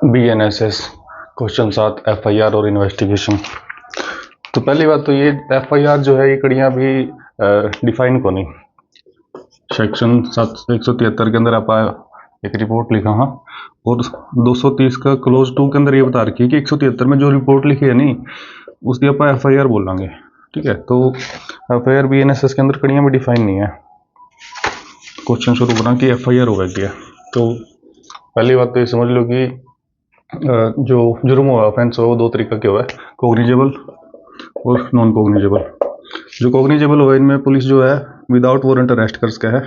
BNSS question 7 FIR और investigation. तो पहली बात तो ये FIR जो है ये कड़ियाँ भी डिफाइन को नहीं। सेक्शन 173 के अंदर आप एक रिपोर्ट लिखा हाँ, और 230 का क्लोज 2 के अंदर ये बता रखी है कि 173 में जो रिपोर्ट लिखी है नहीं उसकी आप FIR बोलेंगे। ठीक है, तो FIR BNSS के अंदर कड़ियाँ भी डिफाइन नहीं है। क्वेश्चन शुरू करा कि FIR होगा क्या। तो पहली बात तो ये समझ लो कि जो जुर्म हुआ ऑफेंस हो वो दो तरीका के हुआ है, कोग्निजेबल और नॉन कोग्निजेबल। जो कोग्निजेबल हुआ इनमें पुलिस जो है विदाउट वारंट अरेस्ट कर सका है,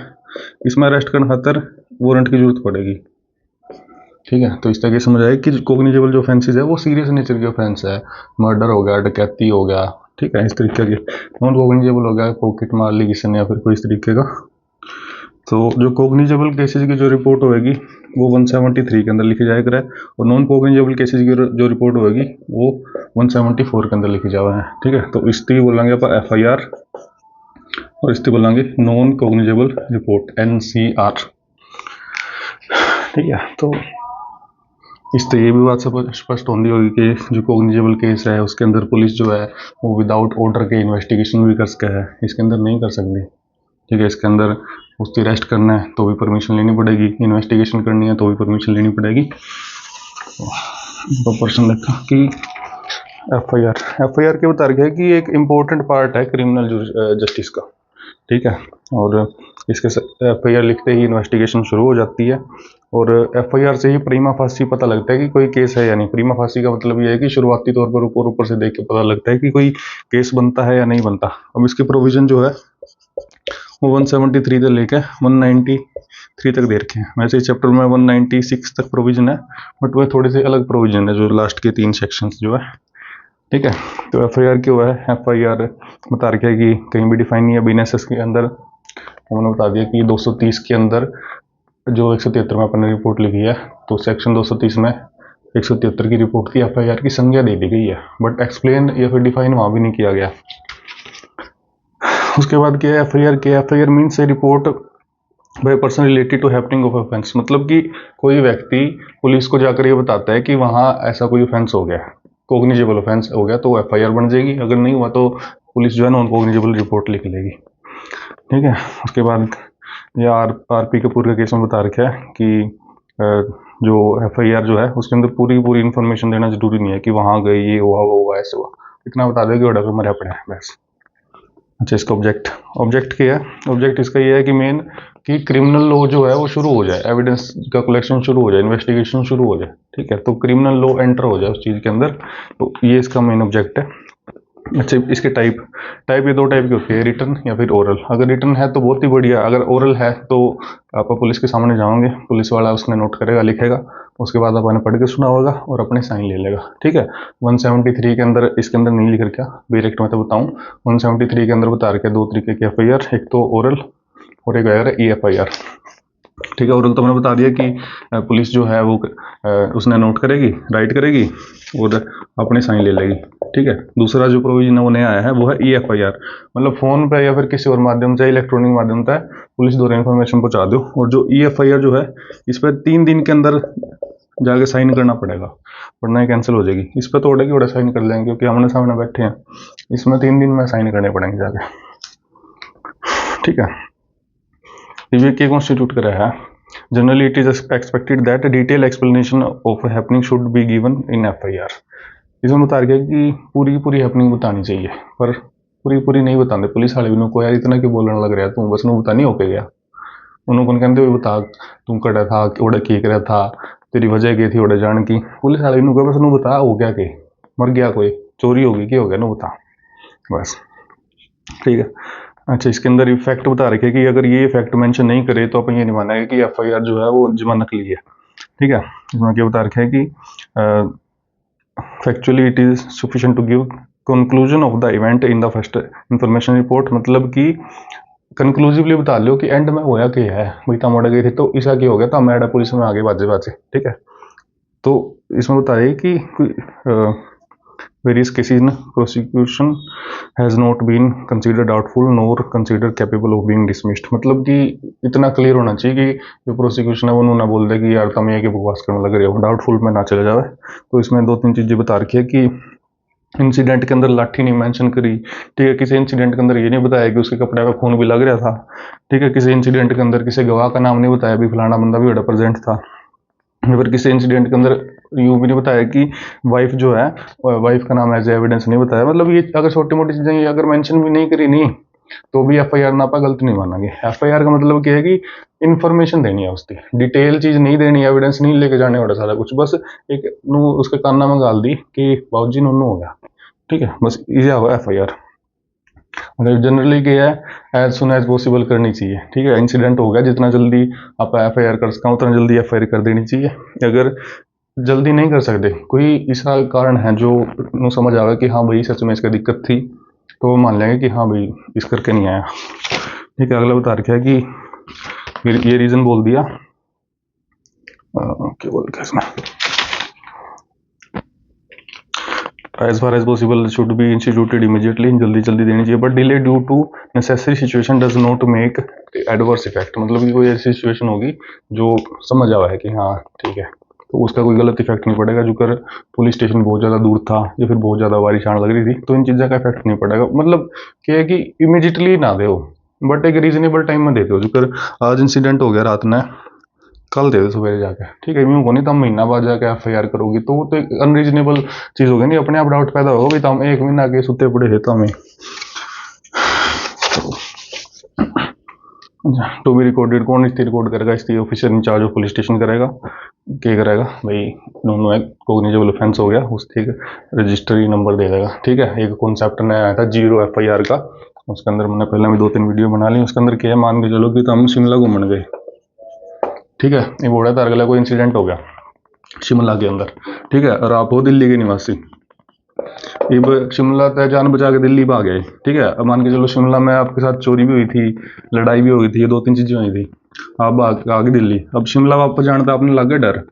इसमें अरेस्ट करने खातर वारंट की जरूरत पड़ेगी। ठीक है, तो इस तरह समझ आए कि कोग्निजेबल जो ऑफेंसेस है वो सीरियस नेचर के ऑफेंस है, मर्डर हो गया, डकैती हो गया। ठीक है, इस तरीके के। नॉन कोग्निजेबल हो गया पॉकेट मार ली किसी ने या फिर कोई इस तरीके का। तो जो कोग्निजेबल केसेस की जो रिपोर्ट होगी वो 173 के अंदर लिखी जाया करे, और नॉन कोग्निजेबल केसेस की जो रिपोर्ट होगी वो 174 के अंदर लिखी जावा है। ठीक है, तो इसकी बोलेंगे आप FIR और इसकी बोलेंगे नॉन कोग्निजेबल रिपोर्ट NCR। ठीक है, तो इस तो ये भी बात सब स्पष्ट होती होगी कि जो कोग्निजेबल केस है उसके अंदर पुलिस जो है वो विदाउट ऑर्डर के इन्वेस्टिगेशन भी कर सका है, इसके अंदर नहीं कर सकती। ठीक है, इसके अंदर उसकी अरेस्ट करना है तो भी परमिशन लेनी पड़ेगी, इन्वेस्टिगेशन करनी है तो भी परमिशन लेनी पड़ेगी। तो प्रश्न लिखा कि FIR के बता रखा है कि एक इम्पोर्टेंट पार्ट है क्रिमिनल जस्टिस का। ठीक है, और इसके FIR लिखते ही इन्वेस्टिगेशन शुरू हो जाती है, और FIR से ही प्रीमा फासी पता लगता है कि कोई केस है या नहीं। प्रीमा फासी का मतलब ये है कि शुरुआती तौर पर ऊपर से देख के पता लगता है कि कोई केस बनता है या नहीं बनता। अब इसके प्रोविजन जो है वो 173 से लेकर 193 तक दे रखे हैं। वैसे इस चैप्टर में 196 तक प्रोविजन है, बट वह थोड़े से अलग प्रोविजन है जो लास्ट के 3 सेक्शंस जो है। ठीक है, तो FIR क्यों है, FIR बता रखे है कि कहीं भी डिफाइन नहीं है। BNSS के अंदर हमने बता दिया कि 230 के अंदर जो 173 में अपने रिपोर्ट लिखी है, तो सेक्शन 230 में 173 की रिपोर्ट की FIR की संज्ञा दे दी गई है, बट एक्सप्लेन या फिर डिफाइन वहाँ भी नहीं किया गया। उसके बाद क्या है FIR means a report by person related to happening of offence. मतलब कि कोई व्यक्ति पुलिस को जाकर ये बताता है कि वहाँ ऐसा कोई ऑफेंस हो गया, कोग्निजेबल ऑफेंस हो गया, तो FIR बन जाएगी। अगर नहीं हुआ तो पुलिस जो है नॉन कोग्निजेबल रिपोर्ट लिख लेगी। ठीक है, उसके बाद ये RP कपूर के केस में बता रखा है कि जो FIR जो है उसके अंदर पूरी इन्फॉर्मेशन देना जरूरी नहीं है कि वहाँ गए, ये हुआ वो हुआ ऐसे हुआ, इतना बता दे कि ऑर्डर मरा पड़ा है बस। अच्छा, इसका ऑब्जेक्ट क्या है, ऑब्जेक्ट इसका ये है कि मेन कि क्रिमिनल लॉ जो है वो शुरू हो जाए, एविडेंस का कलेक्शन शुरू हो जाए, इन्वेस्टिगेशन शुरू हो जाए। ठीक है, तो क्रिमिनल लॉ एंटर हो जाए उस चीज़ के अंदर, तो ये इसका मेन ऑब्जेक्ट है। अच्छा, इसके टाइप ये 2 टाइप की होती है, रिटर्न या फिर ओरल। अगर रिटर्न है तो बहुत ही बढ़िया, अगर ओरल है तो आप पुलिस के सामने जाओगे, पुलिस वाला उसने नोट करेगा, लिखेगा, उसके बाद आपने पढ़ के सुना होगा और अपने साइन ले लेगा। ठीक है, 173 के अंदर इसके अंदर नहीं लिख रखा, डायरेक्ट मैं तो बताऊँ 173 के अंदर बता रखे 2 तरीके के FIR, एक तो ओरल और एक आएगा EFIR। ठीक है, ओरल तो मैंने बता दिया कि पुलिस जो है वो उसने नोट करेगी, राइट करेगी और अपने साइन ले लेगी। ठीक है, दूसरा जो प्रोविजन है वो नया आया है वो है EFIR, मतलब फ़ोन पे या फिर किसी और माध्यम से, इलेक्ट्रॉनिक माध्यम से पुलिस द्वारा इन्फॉर्मेशन पहुंचा दो। और जो EFIR जो है इस पर 3 दिन के अंदर जाके साइन करना पड़ेगा, वरना ये कैंसिल हो जाएगी। इस पर तो ऑर्डर की ऑर्डर साइन कर लेंगे क्योंकि आमने सामने बैठे हैं, इसमें 3 दिन में साइन करने पड़ेंगे जाके। ठीक है, ये क्या कॉन्स्टिट्यूट करा है, generally it is expected that detail explanation of happening should be given in FIR। इसमें बता रहा है कि पूरी हैपनिंग बतानी चाहिए, पर पूरी नहीं बताते पुलिस वाले भी को, यार इतना क्यों बोलने लग रहा है तू, बस नु बता नहीं होके गया। उन्होंने कहते हुए बता तू कड़ा था, उड़ा की करा था, तेरी वजह की थी उड़ा जान की। पुलिस वाले भी बस नु बता हो गया कि मर गया, कोई चोरी होगी, क्या हो गया नु बता बस। ठीक है, अच्छा, इसके अंदर इफेक्ट बता रखे कि अगर ये इफेक्ट मेंशन नहीं करे तो अपन ये नहीं मानेंगे कि FIR जो है वो जमा नकली है। ठीक है, इसमें क्या बता रखे है कि factually it is sufficient to give conclusion of the event in the first information report. मतलब कि कंक्लूसिवली बता लो कि एंड में होया क्या है, भाई तम उड़ गई थी तो ऐसा क्या हो गया, तम एडा पुलिस में आगे बाजे। ठीक है, तो इसमें बता रही कि various cases in prosecution has not been consider doubtful nor consider capable of being dismissed. मतलब कि इतना क्लियर होना चाहिए कि जो प्रोसिक्यूशन है वो ना बोल दे कि यार तुम ये बकवास करने लग रहे हो, डाउटफुल में ना चले जाए। तो इसमें 2-3 चीज़ें बता रखी है कि इंसिडेंट के अंदर लाठी नहीं मेंशन करी, ठीक है। किसी इंसिडेंट के अंदर ये नहीं बताया कि उसके कपड़े पे खून भी लग रहा था, ठीक है। किसी इंसिडेंट के अंदर किसी गवाह का नाम नहीं बताया भी फलाना बंदा भी बड़ा प्रेजेंट था। या फिर किसी इंसिडेंट के अंदर यूँ भी नहीं बताया कि वाइफ जो है, वाइफ का नाम एज एविडेंस नहीं बताया। मतलब ये अगर छोटी मोटी चीज़ें ये अगर मेंशन भी नहीं करी नहीं तो भी एफआईआर ना पा गलत नहीं मानेंगे। एफआईआर का मतलब क्या है कि इन्फॉर्मेशन देनी है, उसकी डिटेल चीज़ नहीं देनी, एविडेंस नहीं लेके जाने वाला सारा कुछ, बस एक उसके काना में गाल दी कि बाबूजी नूनू हो गया, ठीक है, बस ये हुआ एफआईआर। मतलब जनरली क्या है, एज सुन एज पॉसिबल करनी चाहिए, ठीक है। इंसिडेंट हो गया, जितना जल्दी आप एफआईआर कर सकते हो उतना जल्दी एफआईआर कर देनी चाहिए। अगर जल्दी नहीं कर सकते, कोई ऐसा कारण है जो समझ आ गया कि हाँ भाई सच में इसका दिक्कत थी, तो वो मान लेंगे कि हाँ भाई इस करके नहीं आया, ठीक है। अगला बता रखा है कि ये रीज़न बोल दिया, क्या बोलते हैं इसमें, as far as possible should be instituted immediately, जल्दी जल्दी देनी चाहिए। But delay due to necessary situation does not make adverse effect. मतलब कि कोई ऐसी सिचुएशन होगी जो समझ आवा है कि हाँ ठीक है, तो उसका कोई गलत इफेक्ट नहीं पड़ेगा। जो कर पुलिस स्टेशन बहुत ज़्यादा दूर था या फिर बहुत ज़्यादा बारिश आने लग रही थी, तो इन चीज़ों का इफेक्ट नहीं पड़ेगा। मतलब क्या है कि इमीडिएटली ना दो, बट एक रीजनेबल टाइम में दे दो। जो कर आज इंसिडेंट हो गया रात में, कल दे दो सवेरे जाके, ठीक है। यूँ को नहीं तुम महीना बाद जाके एफआईआर करोगी, तो वो तो एक अनरीजनेबल चीज़ होगी, नहीं अपने आप डाउट पैदा होगा कि तुम एक महीना के सुते पड़े थे तुम्हें। टू बी रिकॉर्डेड, कौन इसकी रिकॉर्ड करेगा? इसकी officer in charge of police station करेगा। क्या करेगा भाई, दोनों एक कोग्निजेबल ऑफेंस हो गया, उसके रजिस्ट्री नंबर दे देगा, ठीक है। एक कॉन्सेप्ट नया आया था 0 एफआईआर का, उसके अंदर मैंने पहले भी 2-3 वीडियो बना ली। उसके अंदर क्या है, मान के चलो कि तुम शिमला घूमने गए, ठीक है। ये बोला था अगला कोई इंसिडेंट हो गया शिमला के अंदर, ठीक है, और आप हो दिल्ली के निवासी। अब शिमला तय जान बचा के दिल्ली भाग गए, ठीक है। अब मान के चलो शिमला में आपके साथ चोरी भी हुई थी, लड़ाई भी हो गई थी, ये 2-3 चीजें हुई थी, आप आगे दिल्ली। अब शिमला वापस जाना था, आपने लगे डर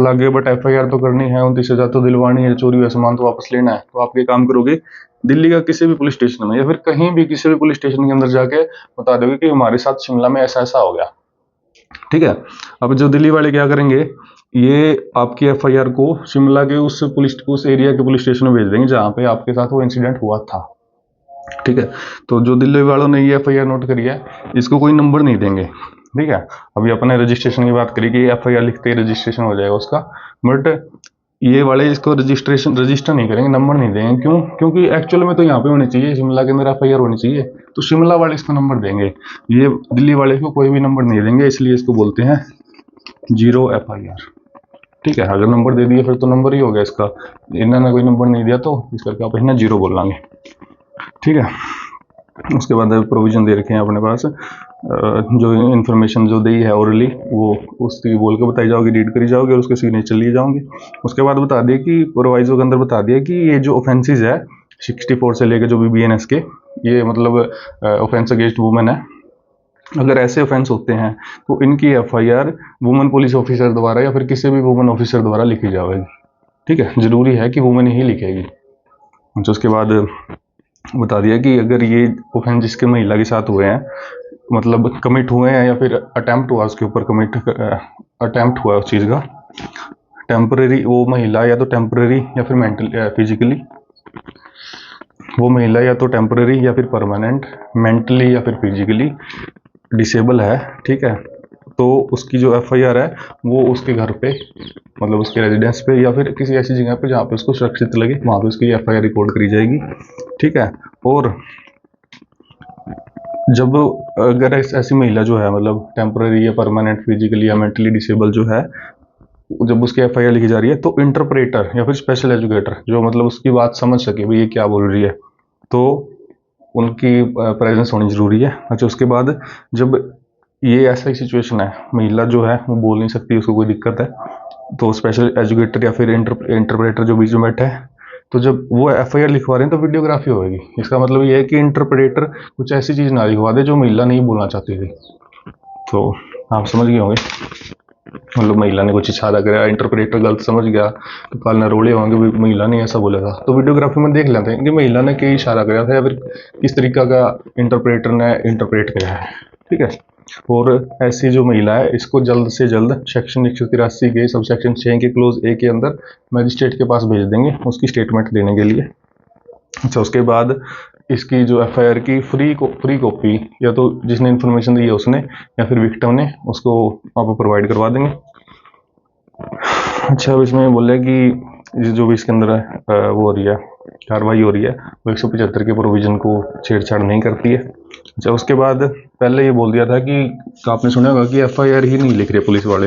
लग गया, बट एफआईआर तो करनी है, 29,000 तो दिलवानी है, चोरी हुआ सामान तो वापस लेना है। तो आप ये काम करोगे, दिल्ली का किसी भी पुलिस स्टेशन में या फिर कहीं भी किसी भी पुलिस स्टेशन के अंदर जाके बता दोगे कि हमारे साथ शिमला में ऐसा ऐसा हो गया, ठीक है। अब जो दिल्ली वाले क्या करेंगे, ये आपकी एफआईआर को शिमला के उस एरिया के पुलिस स्टेशन में भेज देंगे जहाँ पे आपके साथ वो इंसिडेंट हुआ था, ठीक है। तो जो दिल्ली वालों ने ये एफआईआर नोट करी है, इसको कोई नंबर नहीं देंगे, ठीक है। अभी अपने रजिस्ट्रेशन की बात करी कि एफआईआर लिखते ही रजिस्ट्रेशन हो जाएगा उसका, बट ये वाले इसको रजिस्टर नहीं करेंगे, नंबर नहीं देंगे। क्यों? क्योंकि एक्चुअल में तो यहाँ पे होनी चाहिए, शिमला के अंदर एफआईआर होनी चाहिए, तो शिमला वाले इसको नंबर देंगे, ये दिल्ली वाले को कोई भी नंबर नहीं देंगे, इसलिए इसको बोलते हैं 0 एफआईआर, ठीक है। अगर नंबर दे दिए फिर तो नंबर ही हो गया इसका, इन्होंने कोई नंबर नहीं दिया तो इस करके आप इन्हें 0 बोल लाएंगे, ठीक है। उसके बाद प्रोविजन दे रखे हैं अपने पास, जो इन्फॉर्मेशन जो दी है ओरली वो उसकी बोल के बताई जाओगी, रीड करी जाओगी और उसके सिग्नेचर लिए जाओगे। उसके बाद बता दिए कि प्रोवाइजो के अंदर बता दिया कि ये जो ऑफेंसेस है 64 से लेकर जो भी BNS के, ये मतलब ऑफेंस अगेंस्ट वुमेन है। अगर ऐसे ऑफेंस होते हैं तो इनकी एफआईआर वुमेन पुलिस ऑफिसर द्वारा या फिर किसी भी वुमेन ऑफिसर द्वारा लिखी जाएगी, ठीक है। जरूरी है कि वुमेन ही लिखेगी। अच्छा, उसके बाद बता दिया कि अगर ये ऑफेंस जिसके महिला के साथ हुए हैं, मतलब कमिट हुए हैं या फिर अटेम्प्ट हुआ उसके ऊपर, अटेम्प्ट हुआ उस चीज़ का, टेम्परेरी वो महिला या तो टेम्परेरी या फिर मेंटली फिजिकली, वो महिला या तो टेम्परेरी या फिर परमानेंट, मेंटली या फिर फिजिकली डिसेबल है, ठीक है। तो उसकी जो एफआईआर है वो उसके घर पे, मतलब उसके रेजिडेंस पे या फिर किसी ऐसी जगह पे जहाँ पे उसको सुरक्षित लगे, वहाँ पे उसकी एफआईआर रिकॉर्ड करी जाएगी, ठीक है। और जब अगर ऐसी महिला जो है मतलब टेम्पररी या परमानेंट, फिजिकली या मेंटली डिसेबल जो है, जब उसकी एफआईआर लिखी जा रही है तो इंटरप्रेटर या फिर स्पेशल एजुकेटर जो मतलब उसकी बात समझ सके भाई ये क्या बोल रही है, तो उनकी प्रेजेंस होनी जरूरी है। अच्छा, उसके बाद जब ये ऐसा ही सिचुएशन है, महिला जो है वो बोल नहीं सकती, उसको कोई दिक्कत है, तो स्पेशल एजुकेटर या फिर इंटरप्रेटर जो बीच में बैठा है, तो जब वो एफआईआर लिखवा रहे हैं तो वीडियोग्राफी होगी। इसका मतलब ये है कि इंटरप्रेटर कुछ ऐसी चीज़ ना लिखवा दे जो महिला नहीं बोलना चाहती थी। तो आप समझ गए होंगे। मतलब महिला ने कुछ इशारा कराया, इंटरप्रेटर गलत समझ गया तो काल नरोड़े होंगे भी महिला ने ऐसा बोला था। तो वीडियोग्राफी में देख लेते हैं कि महिला ने क्या इशारा कराया था या फिर किस तरीका का इंटरप्रेटर ने इंटरप्रेट कराया है। ठीक है, और ऐसी जो महिला है इसको जल्द से जल्द सेक्शन 183 के सब सेक्शन 6 के क्लोज ए के अंदर मजिस्ट्रेट के पास भेज देंगे उसकी स्टेटमेंट देने के लिए। अच्छा, उसके बाद इसकी जो एफआईआर की फ्री कॉपी या तो जिसने इन्फॉर्मेशन दी है उसने या फिर विक्टिम ने उसको आपको प्रोवाइड करवा देंगे। अच्छा, अब इसमें बोले कि जो भी इसके अंदर वो हो रही है कार्रवाई हो रही है वो 175 के प्रोविजन को छेड़छाड़ नहीं करती है। अच्छा, उसके बाद पहले ये बोल दिया था कि आपने सुना होगा कि एफआईआर ही नहीं लिख रहे पुलिस वाले।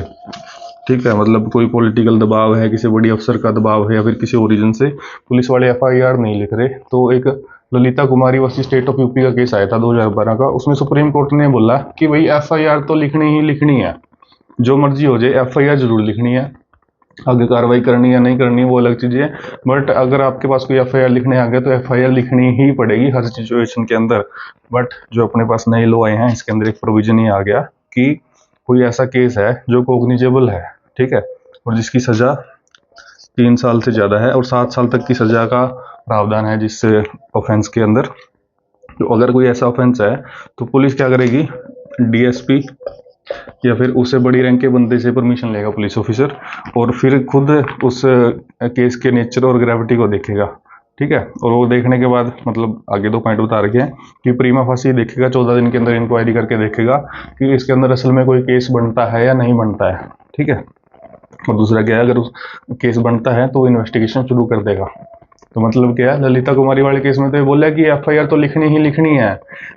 ठीक है, मतलब कोई पॉलिटिकल दबाव है, किसी बड़ी अफसर का दबाव है या फिर किसी और रीजन से पुलिस वाले एफआईआर नहीं लिख रहे। तो एक ललिता कुमारी वर्सेस स्टेट ऑफ यूपी का केस आया था 2012 का, उसमें सुप्रीम कोर्ट ने बोला कि भाई एफआईआर तो लिखनी ही लिखनी है, जो मर्जी हो जाए एफआईआर जरूर लिखनी है। आगे कार्रवाई करनी या नहीं करनी वो अलग चीज़ है, बट अगर आपके पास कोई एफआईआर लिखने आ गया तो एफआईआर लिखनी ही पड़ेगी हर सिचुएशन के अंदर। बट जो अपने पास नए लॉ आए हैं इसके अंदर एक प्रोविजन ही आ गया कि कोई ऐसा केस है जो कॉग्निजेबल है, ठीक है, और जिसकी सज़ा 3 साल से ज़्यादा है और 7 साल तक की सज़ा का प्रावधान है जिस ऑफेंस के अंदर। तो अगर कोई ऐसा ऑफेंस है तो पुलिस क्या करेगी, डीएसपी या फिर उससे बड़ी रैंक के बंदे से परमिशन लेगा पुलिस ऑफिसर, और फिर खुद उस केस के नेचर और ग्रेविटी को देखेगा। ठीक है, और वो देखने के बाद मतलब आगे 2 पॉइंट बता रखे हैं कि प्रीमा फासी देखेगा, 14 दिन के अंदर इंक्वायरी करके देखेगा कि इसके अंदर असल में कोई केस बनता है या नहीं बनता है। ठीक है, और दूसरा क्या है, अगर उस केस बनता है तो वो इन्वेस्टिगेशन शुरू कर देगा। तो मतलब क्या है, ललिता कुमारी वाले केस में तो ये बोला कि एफआईआर तो लिखनी ही लिखनी है,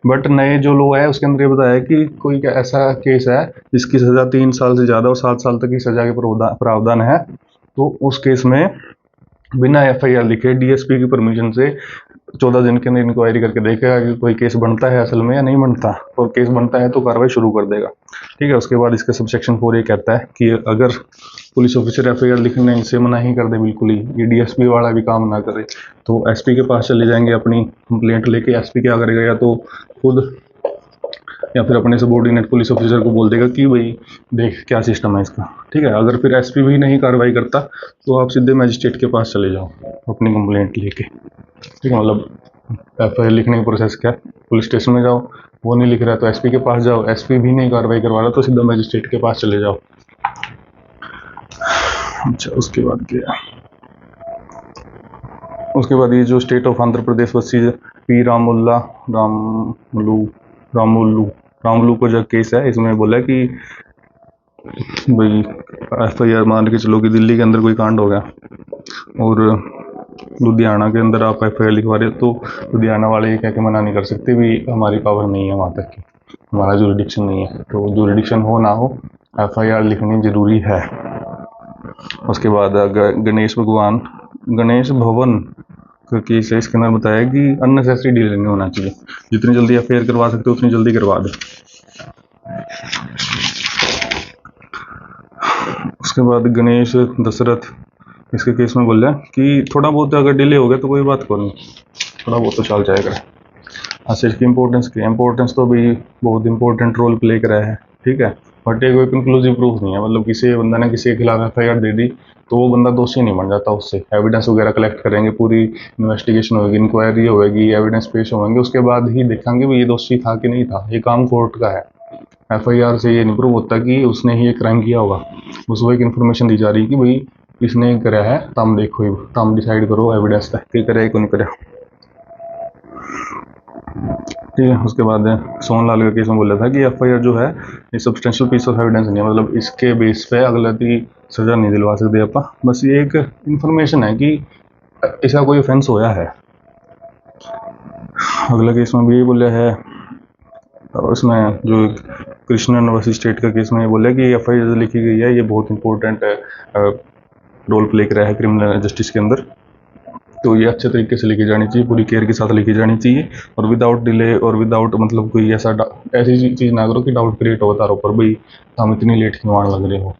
बट नए जो लॉ है उसके अंदर ये बताया कि कोई ऐसा केस है जिसकी सज़ा 3 साल से ज़्यादा और 7 साल तक की सज़ा के प्रावधान है, तो उस केस में बिना एफआईआर लिखे डीएसपी की परमिशन से 14 दिन के अंदर इंक्वायरी करके देखेगा कि कोई केस बनता है असल में या नहीं बनता, और केस बनता है तो कार्रवाई शुरू कर देगा। ठीक है, उसके बाद इसका सबसेक्शन 4 ये कहता है कि अगर पुलिस ऑफिसर एफआईआर लिखने से मना ही कर दे, बिल्कुल ही ये डीएसपी वाला भी काम ना करे, तो एसपी के पास चले जाएंगे अपनी कंप्लेंट लेके। एसपी क्या करेगा, या तो खुद या फिर अपने सबॉर्डिनेट पुलिस ऑफिसर को बोल देगा कि भाई देख क्या सिस्टम है इसका। ठीक है, अगर फिर एसपी भी नहीं कार्रवाई करता तो आप सीधे मजिस्ट्रेट के पास चले जाओ अपनी कंप्लेंट लेके। ठीक है, मतलब एफआईआर लिखने का प्रोसेस क्या है, पुलिस स्टेशन में जाओ, वो नहीं लिख रहा है तो एसपी के पास जाओ, एसपी भी नहीं कार्रवाई करवा रहा तो सीधा मजिस्ट्रेट के पास चले जाओ। अच्छा, उसके बाद क्या, उसके बाद ये जो state of Andhra Pradesh versus P Ramulu का जो केस है इसमें बोला कि भाई एफआईआर मान के चलो कि दिल्ली के अंदर कोई कांड हो गया और लुधियाना के अंदर आप एफआईआर लिखवा रहे हो, तो लुधियाना वाले ये कह के मना नहीं कर सकते भी हमारी पावर नहीं है वहाँ तक की, हमारा जुरिडिक्शन नहीं है। तो जुरिडिक्शन हो ना हो एफआईआर लिखनी जरूरी है। उसके बाद गणेश भवन का केस है, इसके अंदर बताया कि अननेसेसरी डिले नहीं होना चाहिए, जितनी जल्दी एफआईआर करवा सकते हो उतनी जल्दी करवा दो। उसके बाद गणेश दशरथ, इसके केस में बोल रहा है कि थोड़ा बहुत अगर डिले हो गया तो कोई बात को नहीं, थोड़ा बहुत तो चल जाएगा। अच्छा, इसकी इम्पोर्टेंस तो भी बहुत इंपॉर्टेंट रोल प्ले करा है। ठीक है, बट ये कोई कंक्लूसिव प्रूफ नहीं है, मतलब किसी बंदा ने किसी के खिलाफ एफआईआर दे दी तो वो बंदा दोषी नहीं बन जाता। उससे एविडेंस वगैरह कलेक्ट करेंगे, पूरी इन्वेस्टिगेशन होगी, इंक्वायरी होगी, एविडेंस पेश होंगे, उसके बाद ही देखेंगे भी ये दोषी था कि नहीं था। ये काम कोर्ट का है, एफआईआर से ये नहीं प्रूव होता कि उसने ही ये क्राइम किया होगा। उसको एक इन्फॉर्मेशन दी जा रही है कि भाई इसने करा है, तम देखो, तम डिसाइड करो एविडेंस तक कि करे कौन करे। ठीक है, उसके बाद सोनलाल का केस में बोला था कि एफआईआर जो है ये सब्सटेंशियल पीस ऑफ एविडेंस नहीं है, मतलब इसके बेस पे अगलती सजा नहीं दिलवा सकते आप, बस ये एक इन्फॉर्मेशन है कि इसका कोई ऑफेंस होया है। अगला केस में भी ये बोला है, और उसमें जो कृष्णन वर्सेस स्टेट का केस में ये बोला कि एफआईआर लिखी गई है ये बहुत इंपॉर्टेंट रोल प्ले कर रहा है क्रिमिनल जस्टिस के अंदर, तो ये अच्छे तरीके से लिखी जानी चाहिए, पूरी केयर के साथ लिखी जानी चाहिए, और विदाउट डिले और विदाउट मतलब कोई ऐसी चीज़ ना करो कि डाउट क्रिएट हो तारों पर, भाई हम इतनी लेट क्यों आने लग रहे हो।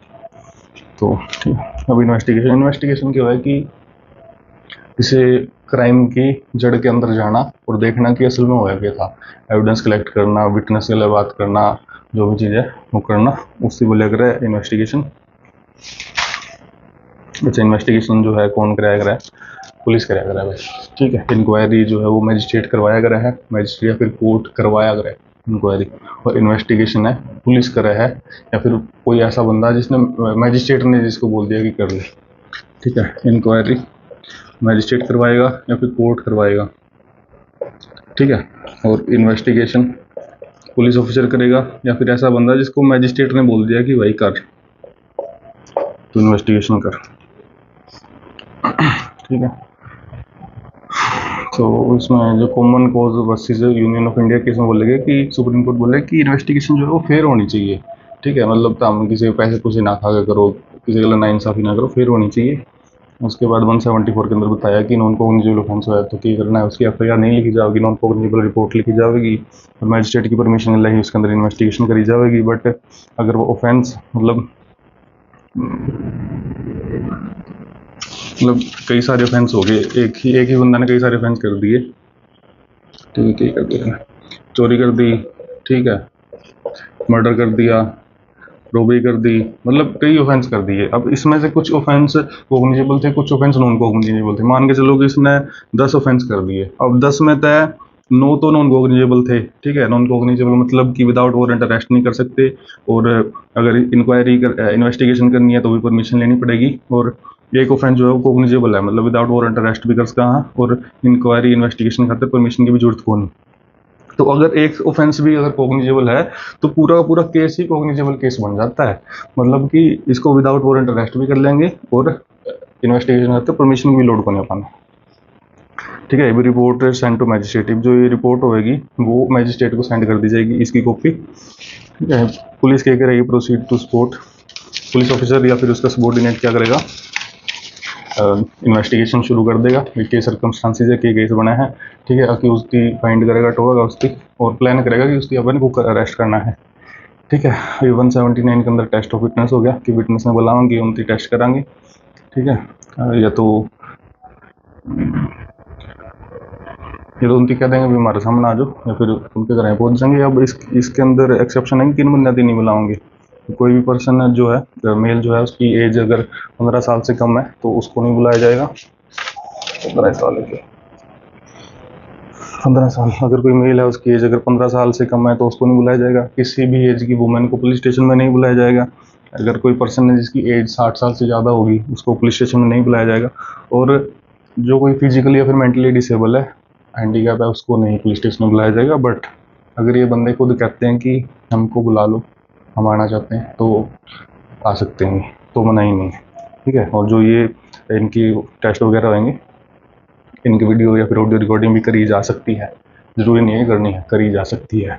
तो ठीक, अब इन्वेस्टिगेशन क्या है कि इसे क्राइम की जड़ के अंदर जाना और देखना कि असल में होया क्या था, एविडेंस कलेक्ट करना, विटनेस के लिए बात करना, जो भी चीज़ है वो करना, उससे बोला कर है इन्वेस्टिगेशन। अच्छा, इन्वेस्टिगेशन जो है कौन कराया करा है? पुलिस कराया करा है भाई, ठीक है। इंक्वायरी जो है वो मैजिस्ट्रेट करवाया करा है, मैजिस्ट्रेट या फिर कोर्ट करवाया करा है इंक्वायरी, और इन्वेस्टिगेशन है पुलिस करा है, या फिर कोई ऐसा बंदा जिसने मैजिस्ट्रेट ने जिसको बोल दिया कि कर ले, ठीक है। इंक्वायरी मैजिस्ट्रेट करवाएगा या फिर कोर्ट करवाएगा, ठीक है। और इन्वेस्टिगेशन पुलिस ऑफिसर करेगा या फिर ऐसा बंदा जिसको मैजिस्ट्रेट ने बोल दिया कि भाई कर, तो इन्वेस्टिगेशन कर, ठीक है। तो इसमें जो common cause versus union of India case में बोलेगा कि सुप्रीम कोर्ट बोले कि इन्वेस्टिगेशन जो है वो फेयर होनी चाहिए, ठीक है। मतलब तुम किसी के पैसे पूसे ना खा के करो, किसी के लिए नाइंसाफ़ी ना करो, फेयर होनी चाहिए। उसके बाद 174 के अंदर बताया कि नॉन कॉग्निजेबल ऑफेंस हुआ है तो क्या करना है, उसकी एफआईआर नहीं लिखी जाएगी, नॉन कॉग्निजेबल रिपोर्ट लिखी जाएगी और मैजिस्ट्रेट की परमिशन ले ही उसके अंदर इन्वेस्टिगेशन करी जाएगी। बट अगर वो ऑफेंस मतलब कई सारे ऑफेंस हो गए, एक ही बंदा ने कई सारे ऑफेंस कर दिए, ठीक है, क्या कर दिया, चोरी कर दी, ठीक है, मर्डर कर दिया, रोबरी कर दी, मतलब कई ऑफेंस कर दिए। अब इसमें से कुछ ऑफेंस कॉग्निजेबल थे, कुछ ऑफेंस नॉन कॉग्निजेबल थे। मान के चलो कि इसने 10 ऑफेंस कर दिए, अब 10 में तय 9 तो नॉन कॉग्निजेबल थे, ठीक है। नॉन कॉग्निजेबल मतलब कि विदाउट वारंट अरेस्ट नहीं कर सकते, और अगर इंक्वायरी कर इन्वेस्टिगेशन करनी है तो भी परमिशन लेनी पड़ेगी। और एक ऑफेंस जो है वो कॉग्निजेबल है, मतलब विदाउट वारंट अरेस्ट भी कर सकता है, और इंक्वायरी इन्वेस्टिगेशन खातिर परमिशन की भी जरूरत को नहीं। तो अगर एक ऑफेंस भी अगर कॉग्निजेबल है तो पूरा का पूरा केस ही कॉग्निजेबल केस बन जाता है, मतलब कि इसको विदाउट वारंट अरेस्ट भी कर लेंगे और इन्वेस्टिगेशन करते परमिशन भी लोड करने पाना, ठीक है। रिपोर्ट सेंड टू मैजिस्ट्रेट, जो ये रिपोर्ट होगी वो मैजिस्ट्रेट को सेंड कर दी जाएगी, इसकी कॉपी, ठीक है। पुलिस क्या करेगी, proceed to spot, police officer या फिर उसका सबॉर्डिनेट क्या करेगा, इन्वेस्टिगेशन शुरू कर देगा कि सर्कमस्टांसिस है, कि केस बना है, ठीक है। अक्यूज की फाइंड करेगा, टोकेगा उसकी, और प्लान करेगा कि उसकी अपन को अरेस्ट करना है, ठीक है। ये 179 के अंदर टेस्ट ऑफ विटनेस हो गया कि विटनेस ने बुलाओगे उनकी टेस्ट कराएंगे, ठीक है। या तो उनकी कह देंगे भी हमारे सामने आ जाओ, या फिर उनके घर पहुंच जाएंगे। अब इसके अंदर एक्सेप्शन है कि 3 बुनियादी नहीं बुलाओगे, कोई भी पर्सन जो है मेल जो है उसकी एज अगर 15 साल से कम है तो उसको नहीं बुलाया जाएगा। 15 साल है, 15 साल अगर कोई मेल है उसकी एज अगर 15 साल से कम है तो उसको नहीं बुलाया जाएगा। किसी भी एज की वुमेन को पुलिस स्टेशन में नहीं बुलाया जाएगा। अगर कोई पर्सन है जिसकी एज 60 साल से ज़्यादा होगी उसको पुलिस स्टेशन में नहीं बुलाया जाएगा। और जो कोई फिजिकली या फिर मेंटली डिसेबल है, हैंडीकैप है, उसको नहीं पुलिस स्टेशन में बुलाया जाएगा। बट अगर ये बंदे खुद कहते हैं कि हमको बुला लो, हम आना चाहते हैं, तो आ सकते हैं, तो मना ही नहीं है, ठीक है। और जो ये इनकी टेस्ट वगैरह होंगे, इनकी वीडियो या फिर ऑडियो रिकॉर्डिंग भी करी जा सकती है, ज़रूरी नहीं है करनी है, करी जा सकती है।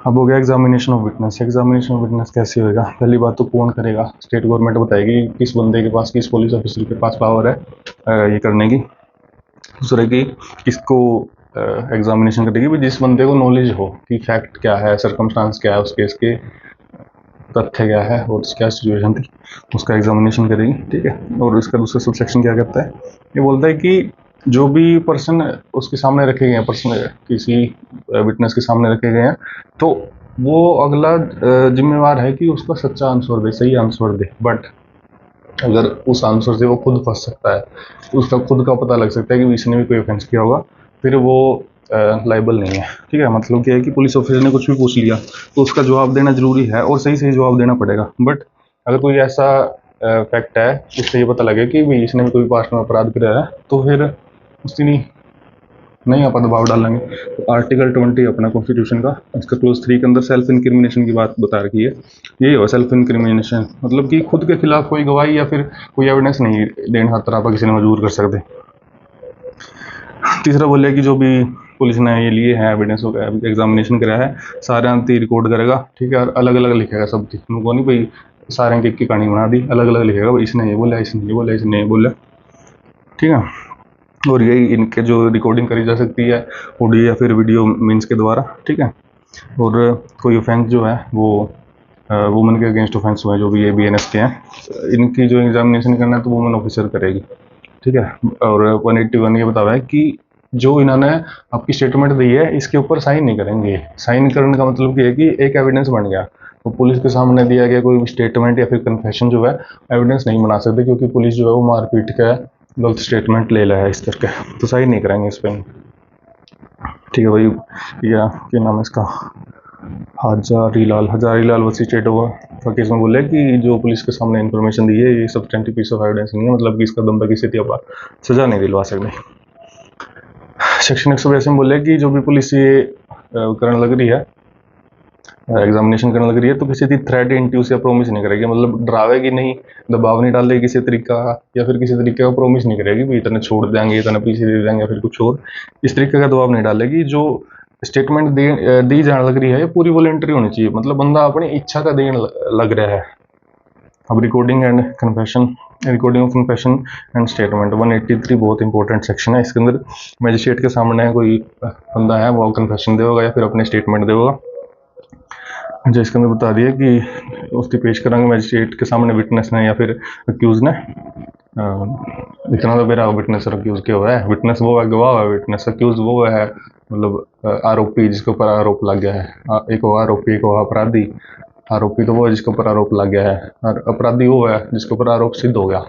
अब हो गया examination of witness. Examination of witness कैसे होगा? पहली बात तो कौन करेगा, स्टेट गवर्नमेंट बताएगी किस बंदे के पास, किस पुलिस ऑफिसर के पास पावर है ये करने की। दूसरा कि किसको एग्जामिनेशन करेगी, भी जिस बंदे को नॉलेज हो कि फैक्ट क्या है, सरकमस्टांस क्या है, उस केस के तथ्य क्या है और क्या सिचुएशन थी, उसका एग्जामिनेशन करेगी, ठीक है। और इसका दूसरा सब सेक्शन क्या कहता है, ये बोलता है कि जो भी पर्सन उसके सामने रखे गए हैं, पर्सन किसी विटनेस के सामने रखे गए हैं, तो वो अगला जिम्मेवार है कि उसका सच्चा आंसर दे, सही आंसर दे। बट अगर उस आंसर से वो खुद फंस सकता है, उसका खुद का पता लग सकता है कि इसने भी कोई ऑफेंस किया होगा, फिर वो लाइबल नहीं है, ठीक है। मतलब क्या है कि पुलिस ऑफिसर ने कुछ भी पूछ लिया तो उसका जवाब देना जरूरी है और सही सही जवाब देना पड़ेगा। बट अगर कोई ऐसा फैक्ट है जिससे ये पता लगे कि भाई इसने भी कोई पास्ट में अपराध किया है, तो फिर उसकी नहीं आप दबाव डालेंगे। तो आर्टिकल 20 अपना कॉन्स्टिट्यूशन का, इसका क्लोज 3 के अंदर सेल्फ इंक्रिमिनेशन की बात बता रखी है। यही हो सेल्फ इंक्रिमिनेशन, मतलब कि खुद के खिलाफ कोई गवाही या फिर कोई एविडेंस नहीं देने हर तरह पर किसी ने मजबूर कर सकते। तीसरा बोले कि जो भी पुलिस ने ये लिए हैं एविडेंस वगैरह, एग्जामिनेशन कराया है, सारे अंत रिकॉर्ड करेगा, ठीक है। और अलग अलग लिखेगा सब, उनको नहीं भाई सारे की कहानी बना दी, अलग अलग लिखेगा, भाई इसने ये बोला, इसने ये बोला, इसने ये बोला, ठीक है। और यही इनके जो रिकॉर्डिंग करी जा सकती है ऑडियो या फिर वीडियो मीन्स के द्वारा, ठीक है। और कोई ऑफेंस जो है वो वुमेन के अगेंस्ट ऑफेंस हुआ है, जो भी ये BNS के हैं, इनकी जो एग्जामिनेशन करना है तो वुमेन ऑफिसर करेगी, ठीक है। और 181 ये बता रहा है कि जो इन्होंने आपकी स्टेटमेंट दी है इसके ऊपर साइन नहीं करेंगे। साइन करने का मतलब ये है कि एक एविडेंस बन गया, तो पुलिस के सामने दिया गया कोई स्टेटमेंट या फिर कन्फेशन जो है एविडेंस नहीं बना सकते, क्योंकि पुलिस जो है वो मारपीट का गलत स्टेटमेंट ले रहा है इस तरह का, तो साइन नहीं करेंगे इस पर। ठीक है भाई, या क्या नाम है इसका, हजारीलाल वसी स्टेट हुआ का केस में बोले कि जो पुलिस के सामने इन्फॉर्मेशन दी है ये सब्सटेंटिव पीस ऑफ एविडेंस नहीं है, मतलब कि इसका दम पर किसी स्थिति पर सजा नहीं दिलवा सकते। सेक्शन 182 में बोले कि जो भी पुलिस ये करने लग रही है, एग्जामिनेशन करने लग रही है, तो किसी भी थ्रेट, इंट्यूस या प्रोमिस नहीं करेगी, मतलब डरावेगी नहीं, दबाव नहीं डालेगी किसी तरीका, या फिर किसी तरीके का प्रोमिस नहीं करेगी भी इतने छोड़ देंगे, इतने पीछे दे देंगे, या फिर कुछ और इस तरीके का दबाव नहीं डालेगी। जो स्टेटमेंट दी जाने लग रही है ये पूरी वॉलेंटरी होनी चाहिए, मतलब बंदा अपनी इच्छा का देने लग रहा है। अब recording of confession and statement 183 बहुत इंपॉर्टेंट सेक्शन है। इसके अंदर मजिस्ट्रेट के सामने कोई बंदा है वो कन्फेशन देगा या फिर अपने स्टेटमेंट देगा, जो इसके अंदर बता दिया कि उसकी पेश करांगे मजिस्ट्रेट के सामने विटनेस ने या फिर अक्यूज ने। इतना तो मेरा विटनेस और अक्यूज क्या हुआ है, विटनेस वो है गवाह है, विटनेस अक्यूज वो है मतलब आरोपी जिसके ऊपर आरोप लग गया है, एक वो आरोपी एक वो अपराधी। आरोपी तो वो है जिसके ऊपर आरोप लग गया है, और अपराधी वो है जिसके ऊपर आरोप सिद्ध हो गया।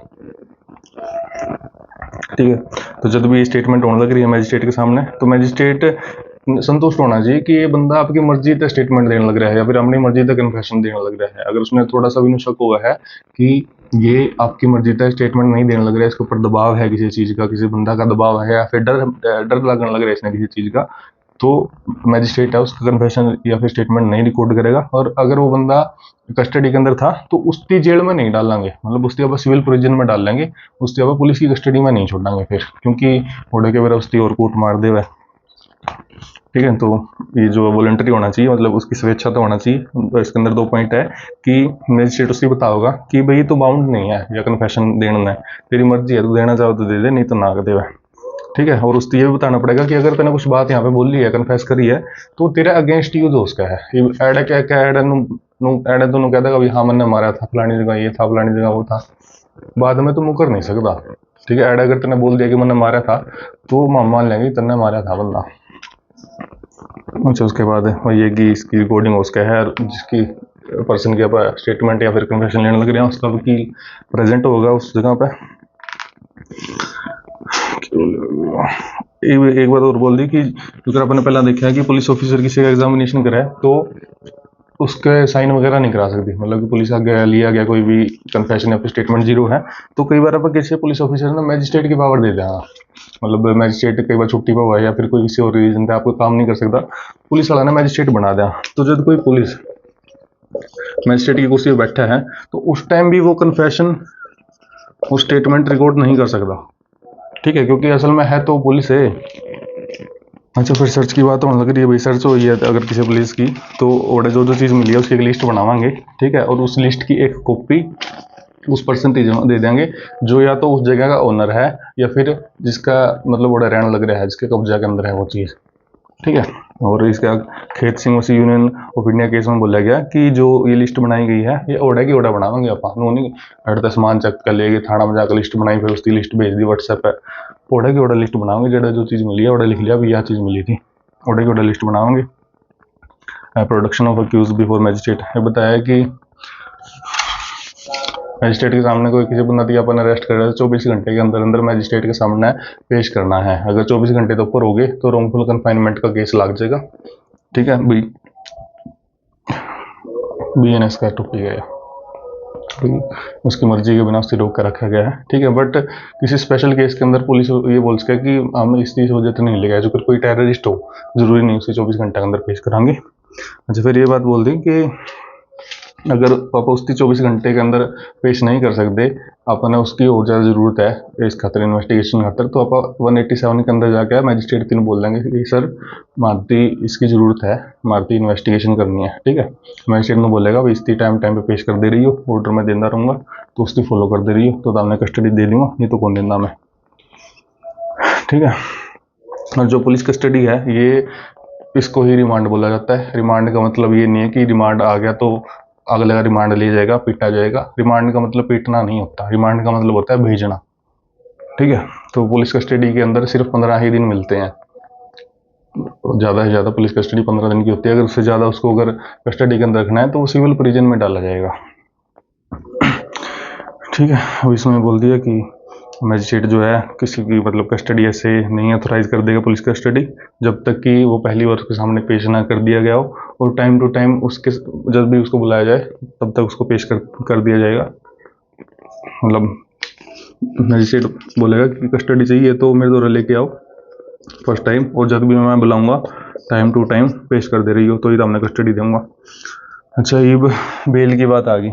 ठीक है, तो जब भी स्टेटमेंट होने लग रही है मजिस्ट्रेट के सामने, तो मजिस्ट्रेट संतुष्ट होना चाहिए कि ये बंदा आपकी मर्जी तक स्टेटमेंट देने लग रहा है या फिर अपनी मर्जी तक कन्फेशन देने लग रहा है। अगर उसने थोड़ा सा भी शक हुआ है कि ये आपकी मर्जी तक स्टेटमेंट नहीं देने लग रहा है, इसके ऊपर दबाव है किसी चीज़ का, किसी बंदा का दबाव है, या फिर डर लगने लग रहा है इसने किसी चीज़ का, तो मैजिस्ट्रेट है उसका कन्फेशन या फिर स्टेटमेंट नहीं रिकॉर्ड करेगा। और अगर वो बंदा कस्टडी के अंदर था तो उसकी जेल में नहीं डालेंगे, मतलब उसके अब सिविल प्रिजन में डाल लेंगे, उसके अब पुलिस की कस्टडी में नहीं छोड़ेंगे फिर, क्योंकि घोड़े के बेरस्ती और कूट मार दे हुए। ठीक है, तो ये जो वॉलंटरी होना चाहिए, मतलब उसकी स्वेच्छा तो होना चाहिए। तो इसके अंदर 2 पॉइंट है कि मजिस्ट्रेट उसकी बताओगा कि भाई तो बाउंड नहीं है या कन्फेशन देना है, तेरी मर्जी है, तू देना चाहो तो दे दे, नहीं तो ना दे। ठीक है, और उसको ये भी बताना पड़ेगा कि अगर तूने कुछ बात यहाँ पे बोल ली है, कन्फेस करी है, तो तेरे अगेंस्ट यूज हो उसका है। एड क्या क्या एड दोनों कह देगा भाई हाँ मैंने मारा था, फलानी जगह ये था, फलानी जगह वो था, बाद में तो मुकर नहीं सकता। ठीक है, ऐड अगर तूने बोल दिया कि मैंने मारा था तो मान लेंगे तूने मारा था बंदा। अच्छा, उसके बाद ये कि इसकी रिकॉर्डिंग उसका है, जिसकी पर्सन के स्टेटमेंट या फिर कन्फेशन लेने लग रहे हैं उसका वकील प्रेजेंट होगा उस जगह पे। एक बात और बोल दी कि अगर आपने पहला देखा है कि पुलिस ऑफिसर किसी का एग्जामिनेशन कराए तो उसके साइन वगैरह नहीं करा सकती, मतलब कि पुलिस आगे लिया गया कोई भी कन्फेशन या फिर स्टेटमेंट जीरो है, तो कई बार आप किसी पुलिस ऑफिसर ने मैजिस्ट्रेट की पावर दे देगा, मतलब मैजिस्ट्रेट कई बार छुट्टी पर हुआ है या फिर कोई किसी और रीजन पे आपको काम नहीं कर सकता, पुलिस वाला ने मैजिस्ट्रेट बना दिया। तो जब कोई पुलिस मैजिस्ट्रेट की कुर्सी पर बैठा है तो उस टाइम भी वो कन्फेशन वो स्टेटमेंट रिकॉर्ड नहीं कर सकता। ठीक है, क्योंकि असल में है तो पुलिस है। अच्छा, फिर सर्च की बात होने लग रही है भाई, सर्च हुई है अगर किसी पुलिस की तो और जो चीज़ मिली है उसकी एक लिस्ट बनावांगे। ठीक है, और उस लिस्ट की एक कॉपी उस पर्सन दे देंगे जो या तो उस जगह का ओनर है या फिर जिसका मतलब बड़ा रहने लग रहा है, जिसके कब्जा के अंदर है वो चीज़। ठीक है, और इसका खेत सिंह वसी यूनियन ऑफ इंडिया केस में बोला गया कि जो ये लिस्ट बनाई गई है ये ओडा की ओडा बनावांगे आप, नहीं हटते सामान चेक कर लेगी, थाना में जाकर लिस्ट बनाई, फिर उसकी लिस्ट भेज दी व्हाट्सएप पे, ओडा की ओडा लिस्ट बनाओगे, जड़ा जो चीज़ मिली है ओडा लिख लिया भी यह चीज़ मिली थी, ओडा की ओडा लिस्ट बनाओगे। Production of accuse before magistrate, ये बताया कि मैजिस्ट्रेट के सामने कोई किसी बंदा अपन अरेस्ट कर रहा है 24 घंटे के अंदर अंदर मैजिस्ट्रेट के सामने पेश करना है। अगर 24 घंटे तो ऊपर हो गए तो रॉन्गफुल कन्फाइनमेंट का केस लग जाएगा। ठीक है, BNS का टूटी गया, उसकी मर्जी के बिना उससे रोक कर रखा गया है। ठीक है, बट किसी स्पेशल केस के अंदर पुलिस ये बोल सके कि हम इस चीज़ वजह से नहीं लेगा, जो कोई टेररिस्ट हो जरूरी नहीं उसे 24 घंटे के अंदर पेश कराएंगे। अच्छा, फिर ये बात बोल दी कि अगर आप उसकी 24 घंटे के अंदर पेश नहीं कर सकते, आपने उसकी और ज़्यादा ज़रूरत है इस खातर इन्वेस्टिगेशन खातर, तो आप 187 के अंदर जाके मैजिस्ट्रेट तीन बोल देंगे कि सर मारती इसकी ज़रूरत है, मारती इन्वेस्टिगेशन करनी है। ठीक है, मैजिस्ट्रेट में बोलेगा भाई इसकी टाइम पे पेश कर दे रही हो, ऑर्डर में देता रहूँगा तो उसकी फॉलो कर दे रही हो तो आपने कस्टडी दे दूँगा, नहीं तो कौन देना मैं। ठीक है, और जो पुलिस कस्टडी है ये इसको ही रिमांड बोला जाता है। रिमांड का मतलब ये नहीं है कि रिमांड आ गया तो अगला रिमांड ले जाएगा, पीटा जाएगा। रिमांड का मतलब पीटना नहीं होता, रिमांड का मतलब होता है भेजना। ठीक है। तो पुलिस कस्टडी के अंदर सिर्फ 15 ही दिन मिलते हैं, ज़्यादा से ज़्यादा पुलिस कस्टडी 15 दिन की होती है। अगर उससे ज़्यादा उसको अगर कस्टडी के अंदर रखना है तो वो सिविल प्रिजन में डाला जाएगा। ठीक है। अब इसमें बोल दिया कि मजिस्ट्रेट जो है किसी की मतलब कस्टडी ऐसे नहीं ऑथोराइज कर देगा पुलिस कस्टडी जब तक कि वो पहली बार उसके सामने पेश ना कर दिया गया हो, और टाइम टू टाइम उसके जब भी उसको बुलाया जाए तब तक उसको पेश कर दिया जाएगा। मतलब मजिस्ट्रेट बोलेगा कि कस्टडी चाहिए तो मेरे द्वारा लेके आओ फर्स्ट टाइम, और जब भी मैं बुलाऊंगा टाइम टू टाइम पेश कर दे रही हो तो ही तो हमने कस्टडी दूंगा। अच्छा, अब बेल की बात आ गई।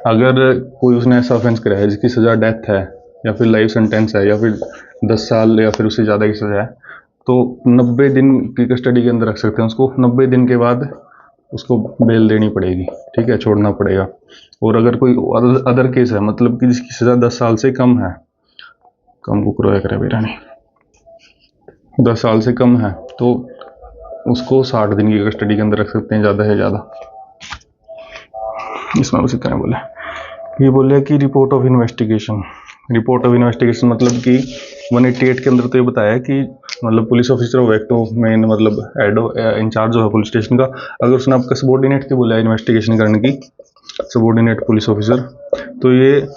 अगर कोई उसने ऐसा ऑफेंस करा है जिसकी सज़ा डेथ है या फिर लाइफ सेंटेंस है या फिर 10 साल या फिर उससे ज़्यादा की सज़ा है, तो 90 दिन की कस्टडी के अंदर रख सकते हैं उसको। 90 दिन के बाद उसको बेल देनी पड़ेगी, ठीक है, छोड़ना पड़ेगा। और अगर कोई अदर केस है, मतलब कि जिसकी सज़ा 10 साल से कम है, कम को रोया करे बेरा नहीं, 10 साल से कम है, तो उसको 60 दिन की कस्टडी के अंदर रख सकते हैं ज़्यादा से ज़्यादा। इसमें उसी तरह बोले, ये बोले कि report of investigation. Report of investigation मतलब कि 188 के अंदर तो ये बताया कि मतलब पुलिस ऑफिसर हो एक तो मेन मतलब हेड इंचार्ज जो है पुलिस स्टेशन का, अगर उसने आपका सबॉर्डिनेट की बोला इन्वेस्टिगेशन करने की, सबॉर्डिनेट पुलिस ऑफिसर, तो ये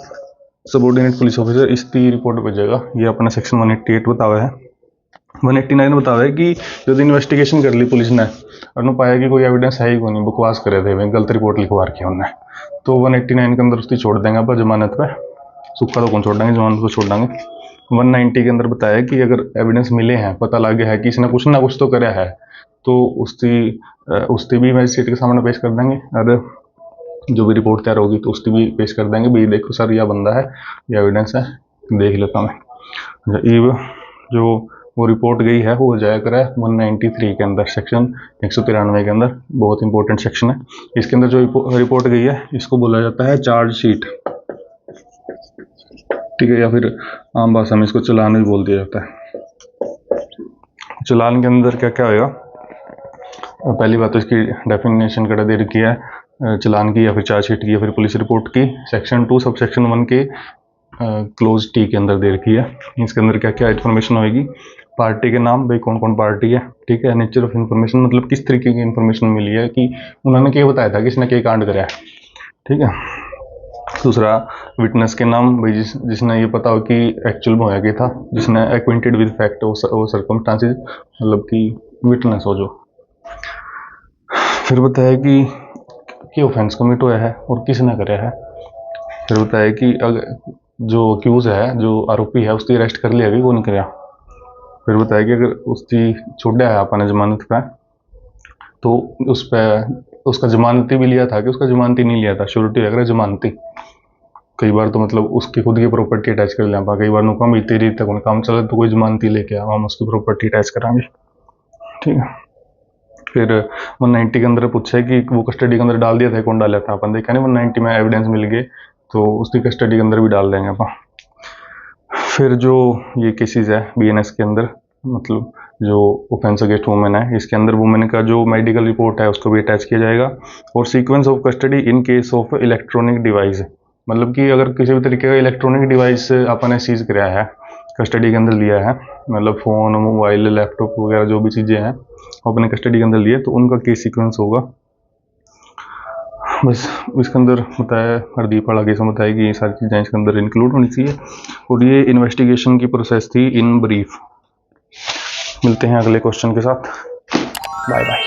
सबॉर्डिनेट पुलिस ऑफिसर इसकी रिपोर्ट भेजेगा। ये अपना सेक्शन 188 बता हुआ है। 189 बता हुआ है कि यदि इन्वेस्टिगेशन कर ली पुलिस ने और उन्होंने पाया कि कोई एविडेंस है ही कोई नहीं, बकवास करे थे, गलत रिपोर्ट लिखवा रखी है उन्होंने, तो 189 के अंदर उसकी छोड़ देंगे पर जमानत पे, सूखा तो कौन छोड़ देंगे, जमानत को छोड़ देंगे। 190 के अंदर बताया कि अगर एविडेंस मिले हैं, पता लग गया है कि इसने कुछ ना कुछ तो करा है, तो उसकी भी मजिस्ट्रेट के सामने पेश कर देंगे, और जो भी रिपोर्ट तैयार होगी तो उसकी भी पेश कर देंगे भी, देखो सर यह बंदा है, यह एविडेंस है, देख लेता मैं। जो वो रिपोर्ट गई है वो हो जाया करा है 193 के अंदर, सेक्शन 193 के अंदर, बहुत इंपॉर्टेंट सेक्शन है। इसके अंदर जो रिपोर्ट गई है इसको बोला जाता है चार्जशीट, ठीक है, या फिर आम भाषा में इसको चालान भी बोल दिया जाता है। चालान के अंदर क्या क्या होगा, पहली बात तो इसकी डेफिनेशन कड़ा दे रखी है चालान की या फिर चार्जशीट की या फिर पुलिस रिपोर्ट की, सेक्शन 2 सब सेक्शन 1 के क्लोज टी के अंदर दे रखी है। इसके अंदर क्या क्या इन्फॉर्मेशन होगी, पार्टी के नाम, भाई कौन कौन पार्टी है, ठीक है, नेचर ऑफ इन्फॉर्मेशन मतलब किस तरीके की इन्फॉर्मेशन मिली है कि उन्होंने क्या बताया था कि इसने क्या कांड कराया, ठीक है। दूसरा, विटनेस के नाम, भाई जिसने ये पता हो कि एक्चुअल में होया क्या था, जिसने एक्विंटेड विद फैक्ट वो सर्कमस्टांसेस, मतलब कि विटनेस हो जो। फिर बताया कि ऑफेंस कमिट हुआ है और किसने कराया है। फिर बताया कि अगर जो अक्यूज है, जो आरोपी है, उसकी अरेस्ट कर लिया अभी वो नहीं कराया। फिर बताया कि अगर उसकी छोड़ा है अपने जमानत पे, तो उस पर उसका जमानती भी लिया था कि उसका जमानती नहीं लिया था, श्योरिटी अगर जमानती। कई बार तो मतलब उसकी खुद की प्रॉपर्टी अटैच कर लिया, कई बार नुकम भी तेरी तक उन काम चले तो कोई जमानती लेके आ, हम उसकी प्रॉपर्टी अटैच कराएंगे, ठीक है। फिर 190 के अंदर पूछा है कि वो कस्टडी के अंदर डाल दिया था, कौन डाला था, अपन देखा नहीं 190 में एविडेंस मिल गए तो उसकी कस्टडी के अंदर भी डाल देंगे अपन। फिर जो ये केसेस है BNS के अंदर, मतलब जो ऑफेंस अगेंस्ट वुमेन है, इसके अंदर वुमेन का जो मेडिकल रिपोर्ट है उसको भी अटैच किया जाएगा। और sequence of custody in case of electronic device, मतलब कि अगर किसी भी तरीके का इलेक्ट्रॉनिक डिवाइस अपन ने सीज कराया है, कस्टडी के अंदर लिया है, मतलब फ़ोन, मोबाइल, लैपटॉप वगैरह जो भी चीज़ें हैं अपने कस्टडी के अंदर लिए, तो उनका केस सीक्वेंस होगा। बस इसके अंदर बताया, हरदीप वाला केस में बताया कि ये सारी चीज़ें इसके अंदर इंक्लूड होनी चाहिए। और ये इन्वेस्टिगेशन की प्रोसेस थी इन ब्रीफ। मिलते हैं अगले क्वेश्चन के साथ, बाय बाय।